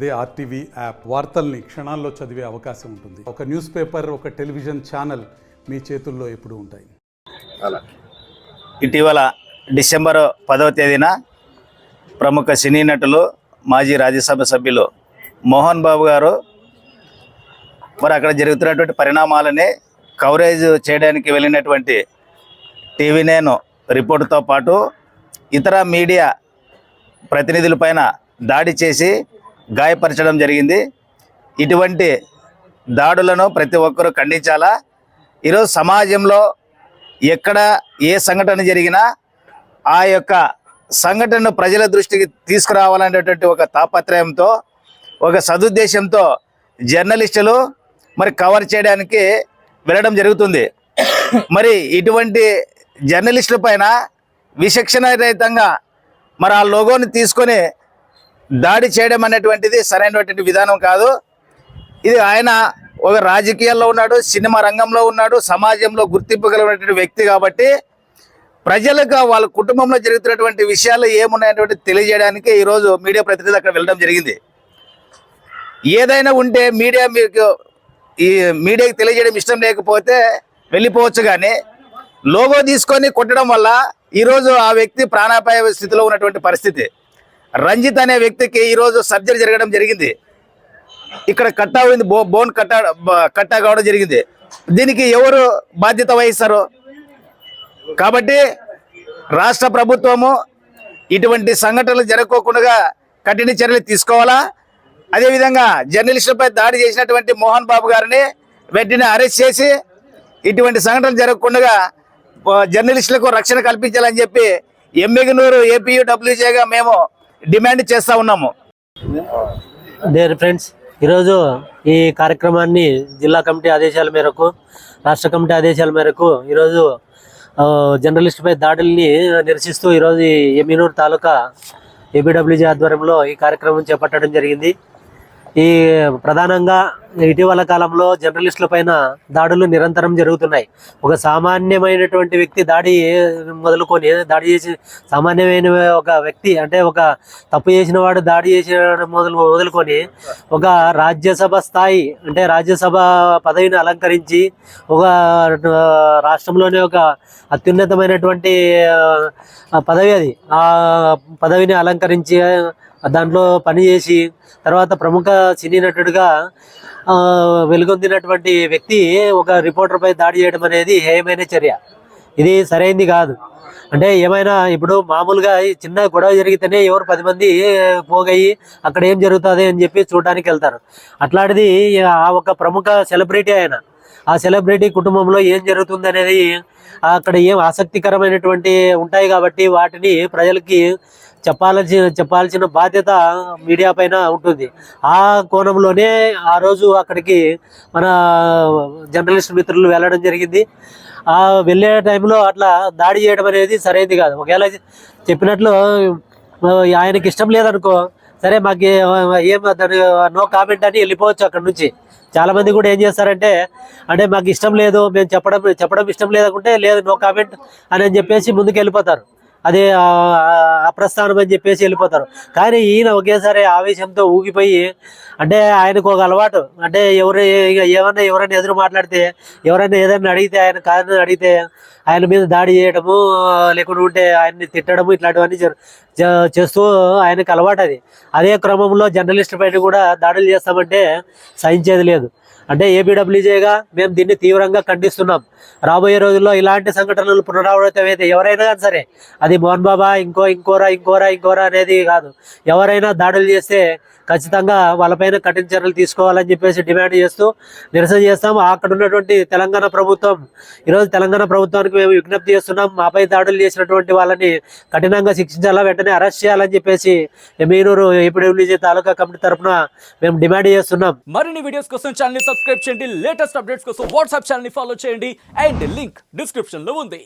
అదే RTV app వార్తల్ని క్షణాల్లో చదివే అవకాశం ఉంటుంది. ఒక న్యూస్ పేపర్, ఒక టెలివిజన్ ఛానల్ మీ చేతుల్లో ఎప్పుడూ ఉంటాయి. ఇటీవల డిసెంబర్ 10వ తేదీన ప్రముఖ సినీ నటులు మాజీ రాజ్యసభ సభ్యులు మోహన్ బాబు గారు మరి అక్కడ జరుగుతున్నటువంటి పరిణామాలని కవరేజ్ చేయడానికి వెళ్ళినటువంటి టీవీ నేను రిపోర్టుతో పాటు ఇతర మీడియా ప్రతినిధులపైన దాడి చేసి గాయపరచడం జరిగింది. ఇటువంటి దాడులను ప్రతి ఒక్కరూ ఖండించాలా. ఈరోజు సమాజంలో ఎక్కడ ఏ సంఘటన జరిగినా ఆ యొక్క సంఘటనను ప్రజల దృష్టికి తీసుకురావాలనేటువంటి ఒక తాపత్రయంతో, ఒక సదుద్దేశంతో జర్నలిస్టులు మరి కవర్ చేయడానికి వెళ్ళడం జరుగుతుంది. మరి ఇటువంటి జర్నలిస్టుల పైన విచక్షణ రహితంగా మరి ఆ లోగోని తీసుకొని దాడి చేయడం అనేటువంటిది సరైనటువంటి విధానం కాదు. ఇది ఆయన ఒక రాజకీయాల్లో ఉన్నాడు, సినిమా రంగంలో ఉన్నాడు, సమాజంలో గుర్తింపు కలిగినటువంటి వ్యక్తి కాబట్టి ప్రజలకు వాళ్ళ కుటుంబంలో జరుగుతున్నటువంటి విషయాలు ఏమున్నాయనేటువంటి తెలియజేయడానికి ఈరోజు మీడియా ప్రతినిధి అక్కడ వెళ్ళడం జరిగింది. ఏదైనా ఉంటే మీకు ఈ మీడియాకి తెలియజేయడం ఇష్టం లేకపోతే వెళ్ళిపోవచ్చు, కానీ లోగో తీసుకొని కొట్టడం వల్ల ఈరోజు ఆ వ్యక్తి ప్రాణాపాయ స్థితిలో ఉన్నటువంటి పరిస్థితి. రంజిత్ అనే వ్యక్తికి ఈరోజు సర్జరీ జరగడం జరిగింది. ఇక్కడ కట్టా అయింది, బోన్ కట్టా కావడం జరిగింది. దీనికి ఎవరు బాధ్యత వహిస్తారు? కాబట్టి రాష్ట్ర ప్రభుత్వము ఇటువంటి సంఘటనలు జరగకోకుండా కఠిన చర్యలు తీసుకోవాలా. అదేవిధంగా జర్నలిస్టులపై దాడి చేసినటువంటి మోహన్ బాబు గారిని వెంటనే అరెస్ట్ చేసి ఇటువంటి సంఘటనలు జరగకుండా జర్నలిస్టులకు రక్షణ కల్పించాలని చెప్పి ఎమ్మిగనూరు ఏపీయూడబ్ల్యూజేగా మేము డిమాండ్ చేస్తూ ఉన్నాము. డియర్ ఫ్రెండ్స్, ఈరోజు ఈ కార్యక్రమాన్ని జిల్లా కమిటీ ఆదేశాల మేరకు, రాష్ట్ర కమిటీ ఆదేశాల మేరకు ఈరోజు జర్నలిస్టుపై దాడుల్ని నిరసిస్తూ ఈరోజు ఎమ్మిగనూరు తాలూకా ఏపీడబ్ల్యూజే ఆధ్వర్యంలో ఈ కార్యక్రమం చేపట్టడం జరిగింది. ఈ ప్రధానంగా ఇటీవల కాలంలో జర్నలిస్టుల పైన దాడులు నిరంతరం జరుగుతున్నాయి. ఒక సామాన్యమైనటువంటి వ్యక్తి దాడి చేసి సామాన్యమైన ఒక వ్యక్తి అంటే ఒక తప్పు చేసిన వాడు దాడి చేసిన మొదలుకొని ఒక రాజ్యసభ స్థాయి అంటే రాజ్యసభ పదవిని అలంకరించి ఒక రాష్ట్రంలోనే ఒక అత్యున్నతమైనటువంటి పదవి అది. ఆ పదవిని అలంకరించి దాంట్లో పనిచేసి తర్వాత ప్రముఖ సినీ నటుడిగా వెలుగొందినటువంటి వ్యక్తి ఒక రిపోర్టర్పై దాడి చేయడం అనేది హేయమైన చర్య. ఇది సరైంది కాదు. అంటే ఏమైనా ఇప్పుడు మామూలుగా చిన్న గొడవ జరిగితేనే ఎవరు 10 మంది పోగయ్యి అక్కడ ఏం జరుగుతుంది అని చెప్పి చూడడానికి వెళ్తారు. అట్లాంటిది ఆ ఒక ప్రముఖ సెలబ్రిటీ ఆయన, ఆ సెలబ్రిటీ కుటుంబంలో ఏం జరుగుతుంది అనేది అక్కడ ఏం ఆసక్తికరమైనటువంటి ఉంటాయి కాబట్టి వాటిని ప్రజలకి చెప్పాల్సిన బాధ్యత మీడియా పైన ఉంటుంది. ఆ కోణంలోనే ఆ రోజు అక్కడికి మన జర్నలిస్ట్ మిత్రులు వెళ్ళడం జరిగింది. ఆ వెళ్ళే టైంలో అట్లా దాడి చేయడం అనేది సరైనది కాదు. ఒకవేళ చెప్పినట్లు ఆయనకి ఇష్టం లేదనుకో, సరే మాకు ఏం నో కామెంట్ అని వెళ్ళిపోవచ్చు అక్కడ నుంచి. చాలా మంది కూడా ఏం చేస్తారంటే, అంటే మాకు ఇష్టం లేదు, మేము చెప్పడం ఇష్టం లేదనుకుంటే లేదు నో కామెంట్ అని చెప్పేసి ముందుకు వెళ్ళిపోతారు. అదే అప్రస్థానం అని చెప్పేసి వెళ్ళిపోతారు. కానీ ఈయన ఒకేసారి ఆవేశంతో ఊగిపోయి, అంటే ఆయనకు ఒక అలవాటు, అంటే ఎవరైనా ఎదురు మాట్లాడితే, ఎవరైనా ఏదైనా అడిగితే, ఆయన కాదని అడిగితే ఆయన మీద దాడి చేయడము, లేకుంటే ఆయన్ని తిట్టడము, ఇట్లాంటివన్నీ చేస్తూ ఆయనకు అలవాటు అది. అదే క్రమంలో జర్నలిస్టుల పైన కూడా దాడులు చేస్తామంటే సహించేది లేదు. అంటే ఏపీడబ్ల్యూజేగా మేము దీన్ని తీవ్రంగా ఖండిస్తున్నాం. రాబోయే రోజుల్లో ఇలాంటి సంఘటనలు పునరావృతం అయితే ఎవరైనా కానీ సరే, అది మోహన్ బాబా ఇంకోరా అనేది కాదు, ఎవరైనా దాడులు చేస్తే ఖచ్చితంగా వాళ్ళపైన కఠిన చర్యలు తీసుకోవాలని చెప్పేసి డిమాండ్ చేస్తూ నిరసన చేస్తాం. అక్కడ ఉన్నటువంటి తెలంగాణ ప్రభుత్వం, ఈరోజు తెలంగాణ ప్రభుత్వానికి మేము విజ్ఞప్తి చేస్తున్నాం, మాపై దాడులు చేసినటువంటి వాళ్ళని కఠినంగా శిక్షించాలా, వెంటనే అరెస్ట్ చేయాలని చెప్పేసి ఎమ్మిగనూరు ఏపీడబ్ల్యూజే తాలూకా కమిటీ తరఫున మేము డిమాండ్ చేస్తున్నాం. మరిన్ని వీడియోస్ కోసం ఛానల్ ని సబ్స్క్రైబ్ చేయండి, లేటెస్ట్ అప్డేట్స్ కోసం వాట్సాప్ ఛానల్ ని ఫాలో చేయండి, అండ్ లింక్ డిస్క్రిప్షన్ లో ఉంది.